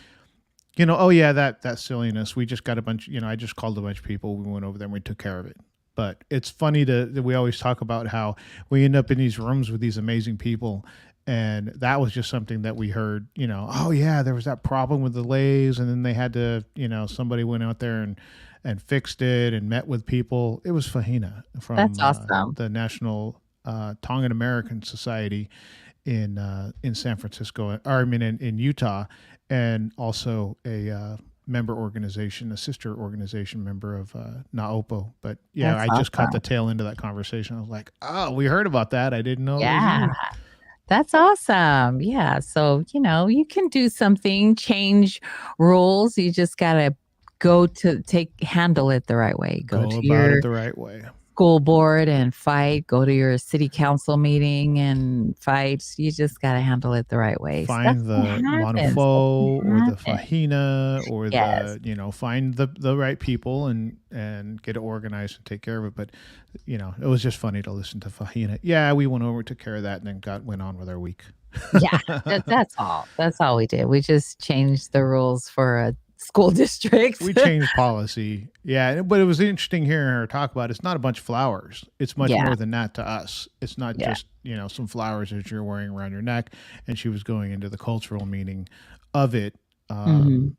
oh yeah, that silliness. We just got a bunch, I just called a bunch of people. We went over there and we took care of it. But it's funny that we always talk about how we end up in these rooms with these amazing people. And that was just something that we heard, oh yeah, there was that problem with the lays. And then they had to, somebody went out there and fixed it and met with people. It was Fahina from That's awesome. The National Tongan American Society in San Francisco, or I mean in Utah, and also a member organization, a sister organization member of Naopo. But yeah, That's I just caught the awesome. tail end of that conversation. I was like, oh, we heard about that. I didn't know it was Yeah. you. That's awesome. Yeah. So, you can do something, change rules. You just got to handle it the right way. Go to about your it the right way. school board and fight. Go to your city council meeting and fight. You just got to handle it the right way. Find the Manufo or the Fahina or Yes. find the right people and get it organized and take care of it. But, it was just funny to listen to Fahina. Yeah, we went over, took care of that, and then went on with our week. Yeah, that's all. That's all we did. We just changed the rules for a school district. We changed policy. Yeah, but it was interesting hearing her talk about it's not a bunch of flowers. It's much Yeah. more than that to us. It's not Yeah. just, some flowers that you're wearing around your neck. And she was going into the cultural meaning of it. And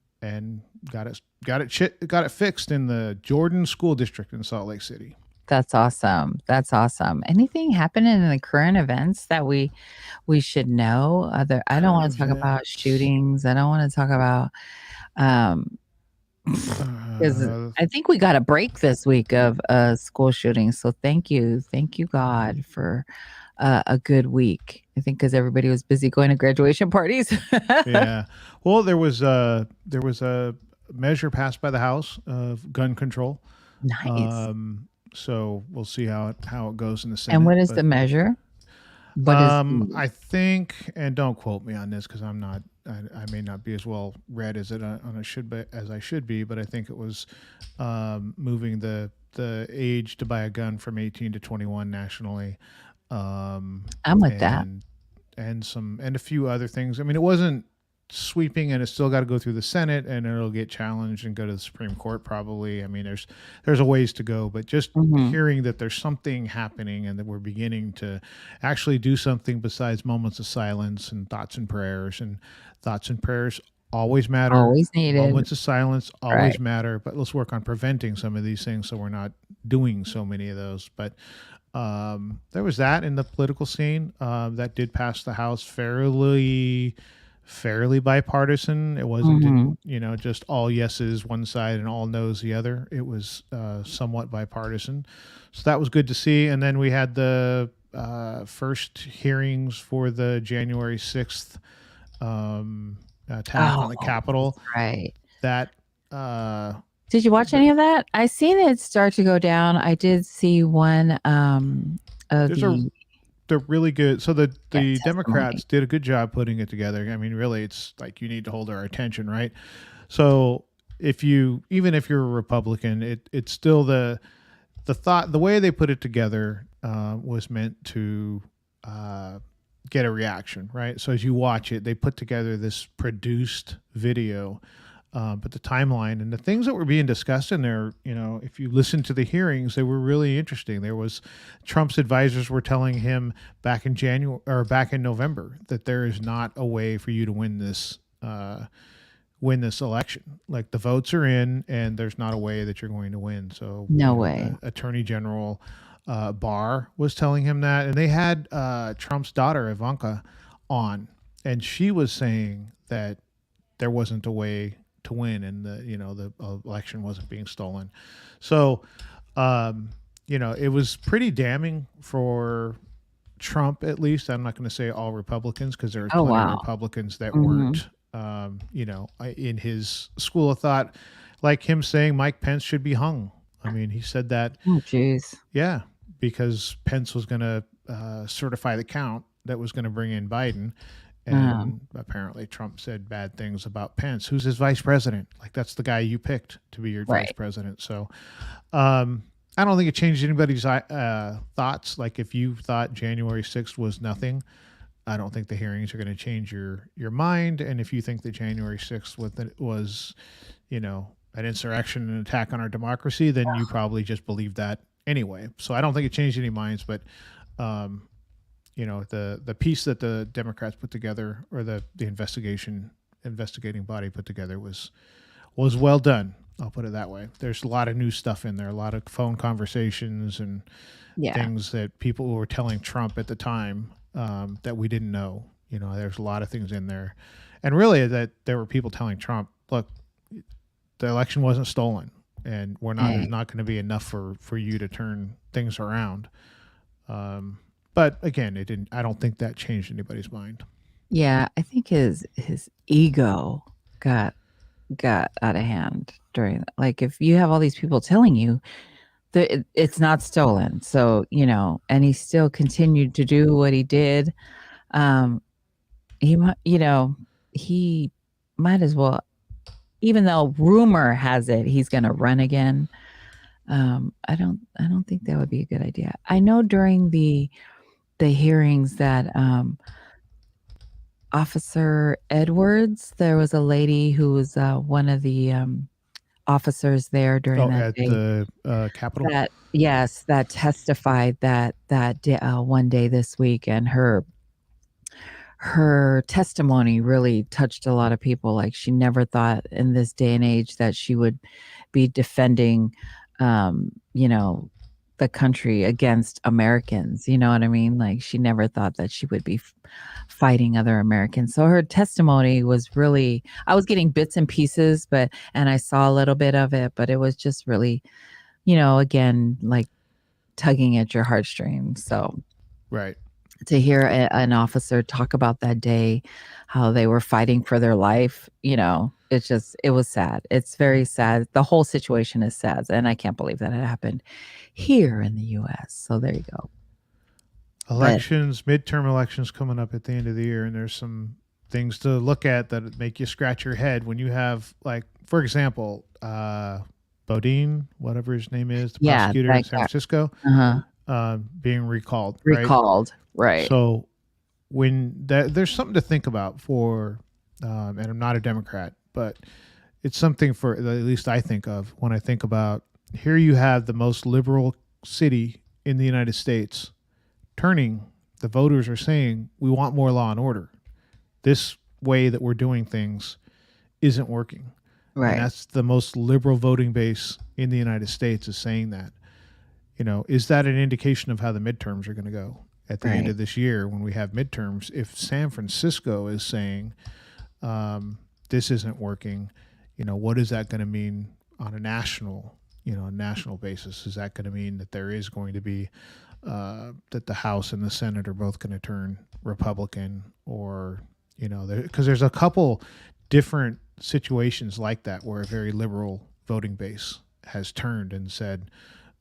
got it fixed in the Jordan School District in Salt Lake City. That's awesome. That's awesome. Anything happening in the current events that we should know? I don't want to talk about shootings. I don't want to talk about because I think we got a break this week of school shootings. So thank you God for a good week. I think because everybody was busy going to graduation parties. Yeah. Well, there was a measure passed by the House of gun control. Nice. So we'll see how it goes in the Senate. And what is the measure? I think, and don't quote me on this because I may not be as well read as I should be, but I think it was moving the age to buy a gun from 18 to 21 nationally. I'm with that. And a few other things. I mean, it wasn't sweeping, and it's still got to go through the Senate, and it'll get challenged and go to the Supreme Court probably. I mean, there's a ways to go, but just hearing that there's something happening and that we're beginning to actually do something besides moments of silence and thoughts and prayers. And thoughts and prayers always matter. Always needed. Moments of silence always Right. matter, but let's work on preventing some of these things so we're not doing so many of those. But there was that in the political scene that did pass the House fairly bipartisan. It wasn't, just all yeses one side and all no's the other. It was somewhat bipartisan. So that was good to see. And then we had the first hearings for the January 6th attack on the Capitol. Right. That Did you watch any of that? I seen it start to go down. I did see one they're really good. So the testimony. Democrats did a good job putting it together. I mean, really, it's like you need to hold our attention, right? So even if you're a Republican, it's still the way they put it together was meant to get a reaction, right? So as you watch it, they put together this produced video. But the timeline and the things that were being discussed in there, if you listen to the hearings, they were really interesting. There was Trump's advisors were telling him back in November that there is not a way for you to win this election. Like the votes are in and there's not a way that you're going to win. So No way. Attorney General Barr was telling him that, and they had Trump's daughter Ivanka on, and she was saying that there wasn't a way to win, and the election wasn't being stolen. So, it was pretty damning for Trump, at least. I'm not going to say all Republicans, because there are plenty of Republicans that weren't, in his school of thought, like him saying Mike Pence should be hung. I mean, he said that. Oh, jeez. Yeah, because Pence was going to certify the count that was going to bring in Biden. And apparently Trump said bad things about Pence, who's his vice president. Like, that's the guy you picked to be your vice president. So I don't think it changed anybody's thoughts. Like, if you thought January 6th was nothing, I don't think the hearings are going to change your mind. And if you think that January 6th was an insurrection, an attack on our democracy, then you probably just believe that anyway. So I don't think it changed any minds, but the piece that the Democrats put together, or the investigating body put together, was well done. I'll put it that way. There's a lot of new stuff in there, a lot of phone conversations and things that people were telling Trump at the time that we didn't know. There's a lot of things in there, and really that there were people telling Trump, look, the election wasn't stolen, and there's not going to be enough for you to turn things around. But again, it didn't. I don't think that changed anybody's mind. Yeah, I think his ego got out of hand during. Like, if you have all these people telling you that it's not stolen, so and he still continued to do what he did. He might as well, even though rumor has it he's going to run again. I don't think that would be a good idea. I know during the hearings that Officer Edwards, there was a lady who was one of the officers there during that day, the Capitol. That testified that one day this week, and her testimony really touched a lot of people. Like, she never thought in this day and age that she would be defending, the country against Americans. You know what I mean? Like, she never thought that she would be fighting other Americans. So her testimony was really, I was getting bits and pieces, and I saw a little bit of it, but it was just really, again, like tugging at your heartstrings. So, right. To hear an officer talk about that day, how they were fighting for their life, it was sad. It's very sad. The whole situation is sad. And I can't believe that it happened here in the U.S. So there you go. Midterm elections coming up at the end of the year. And there's some things to look at that make you scratch your head when you have, like, for example, Bodine, whatever his name is, the prosecutor in San Francisco, being recalled. Right. So when there's something to think about for, and I'm not a Democrat, but it's something for, at least I think of when I think about, here you have the most liberal city in the United States turning. The voters are saying, we want more law and order. This way that we're doing things isn't working. Right. And that's the most liberal voting base in the United States is saying that. Is that an indication of how the midterms are going to go at the end of this year when we have midterms? If San Francisco is saying this isn't working, what is that going to mean on a national basis? Is that going to mean that there is going to be that the House and the Senate are both going to turn Republican, or because there's a couple different situations like that where a very liberal voting base has turned and said,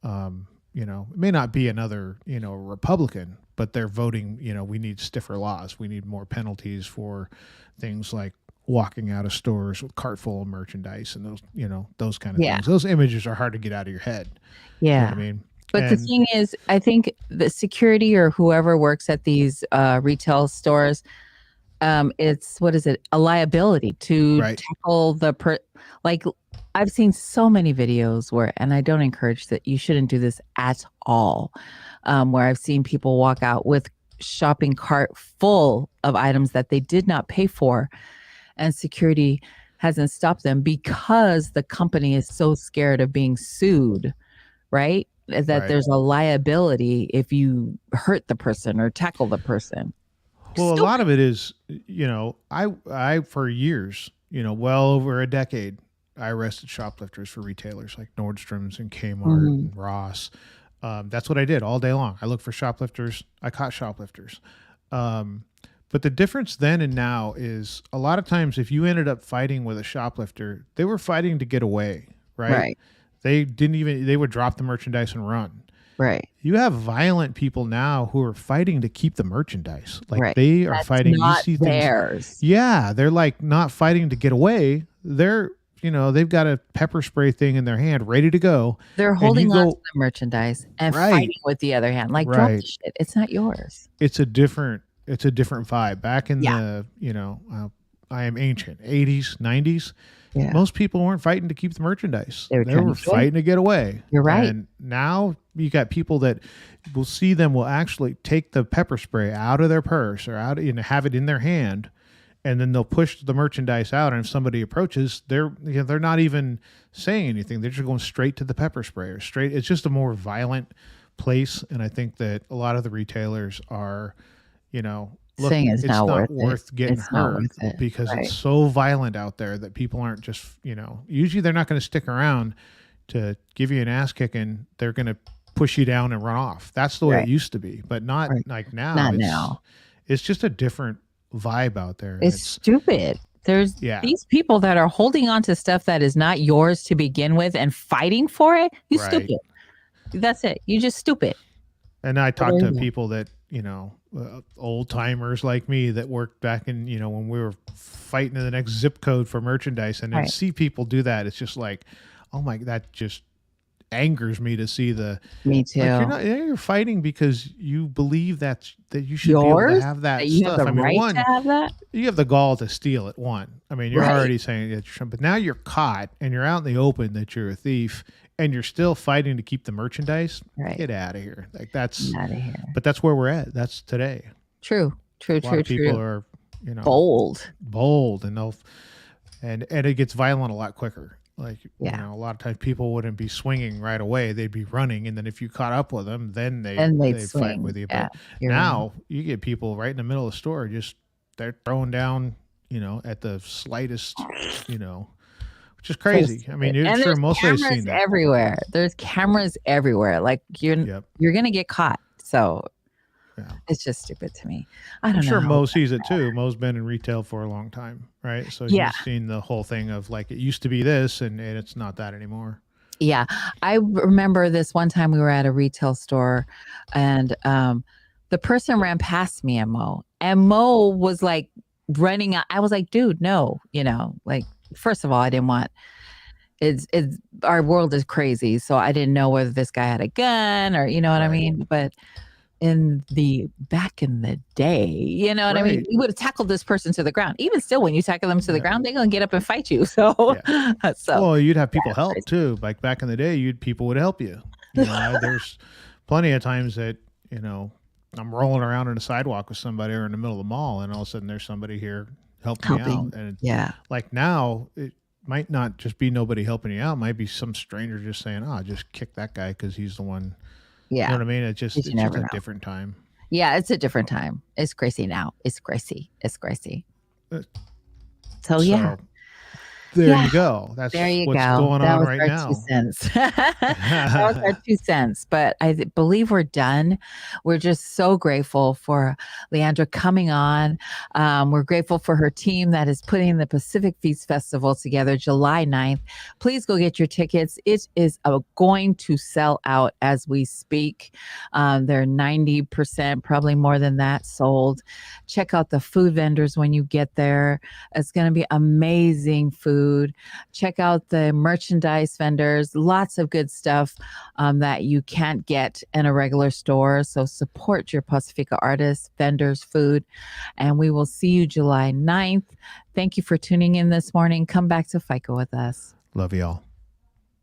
it may not be another, Republican, but they're voting, we need stiffer laws. We need more penalties for things like walking out of stores with cart full of merchandise and those kind of things. Those images are hard to get out of your head. Yeah. You know what I mean? But the thing is, I think the security or whoever works at these retail stores, it's, a liability to tackle like, I've seen so many videos and I don't encourage that, you shouldn't do this at all, where I've seen people walk out with shopping cart full of items that they did not pay for, and security hasn't stopped them because the company is so scared of being sued, right? that Right. there's a liability if you hurt the person or tackle the person. Well, a lot of it is, I for years, well over a decade, I arrested shoplifters for retailers like Nordstrom's and Kmart and Ross. That's what I did all day long. I looked for shoplifters. I caught shoplifters. But the difference then and now is a lot of times if you ended up fighting with a shoplifter, they were fighting to get away, right? Right. They would drop the merchandise and run. Right. You have violent people now who are fighting to keep the merchandise. Like Right. they are That's fighting. not You see things. theirs. Yeah. They're like not fighting to get away. They're, they've got a pepper spray thing in their hand ready to go. They're holding on to the merchandise and Right. fighting with the other hand. Like, drop Right. the shit. It's not yours. It's a different vibe. Back in the, I am ancient 80s, 90s. Yeah. Most people weren't fighting to keep the merchandise. They were trying to fighting to get away. You're right. And now you got people that will actually take the pepper spray out of their purse or have it in their hand, and then they'll push the merchandise out. And if somebody approaches, they're not even saying anything. They're just going straight to the pepper spray or straight. It's just a more violent place. And I think that a lot of the retailers are, look, saying it's not worth getting It's not hurt worth it. because Right. it's so violent out there that people aren't just, usually they're not going to stick around to give you an ass kicking. They're going to push you down and run off. That's the way Right. it used to be, but not Right. like now. Not now. It's just a different vibe out there. and It's stupid. There's Yeah. these people that are holding on to stuff that is not yours to begin with and fighting for it. You Right. stupid. That's it. You just stupid. And I talk to There you go. people that, old timers like me that worked back in, when we were fighting in the next zip code for merchandise, and then Right. see people do that. It's just like, oh my, that just angers me to see Me too. you're fighting because you believe that you should be able to Yours? have that You stuff. have the I mean, right one, to have that? you have the gall to steal it. One, I mean, you're Right. already saying that but now you're caught and you're out in the open that you're a thief and you're still fighting to keep the merchandise. Right. Get out of here. Like that's, Get out of here. but that's where we're at. That's today. True. A lot of people True. are, Bold. and and it gets violent a lot quicker. Like, Yeah. a lot of times people wouldn't be swinging right away. They'd be running. And then if you caught up with them, then They'd they'd fight swing. with you. Yeah, But you're right. now you get people right in the middle of the store, they're throwing down, at the slightest, which is crazy. I mean, And I'm sure there's most of us cameras seen that. everywhere. There's cameras everywhere. Like Yep. you're gonna get caught. So Yeah. it's just stupid to me. I don't I'm know. sure how Mo bad sees it that- too. Mo's been in retail for a long time, right? So Yeah. he's seen the whole thing of like, it used to be this and it's not that anymore. Yeah. I remember this one time we were at a retail store and the person ran past me and Mo was like running out. I was like, dude, no, like, first of all, I didn't want it's our world is crazy. So I didn't know whether this guy had a gun or, you know what I Right. mean? But back in the day, you know what I mean? Right. You would have tackled this person to the ground. Even still, when you tackle them to the Yeah. ground, they're going to get up and fight you. So, Well, you'd have people yeah, help crazy. too. Like back in the day, people would help you. There's plenty of times that, I'm rolling around on a sidewalk with somebody or in the middle of the mall and all of a sudden there's somebody here helping me Helping. out. And Yeah. like now it might not just be nobody helping you out. It might be some stranger just saying, just kick that guy because he's the one. You know Yeah. what I mean? It's You just never a know. different time. Yeah. It's a different time. It's crazy now. It's crazy. Uh, So, yeah. There Yeah. you go. That's There you what's go. going That on was right our now. 2 cents. That was our 2 cents. But I believe we're done. We're just so grateful for Leandra coming on. We're grateful for her team that is putting the Pacific Feast Festival together July 9th. Please go get your tickets. It is going to sell out as we speak. They're 90%, probably more than that, sold. Check out the food vendors when you get there. It's going to be amazing food. Check out the merchandise vendors, lots of good stuff that you can't get in a regular store. So support your Pacifica artists, vendors, food, and we will see you July 9th. Thank you for tuning in this morning. Come back to FICA with us. Love y'all.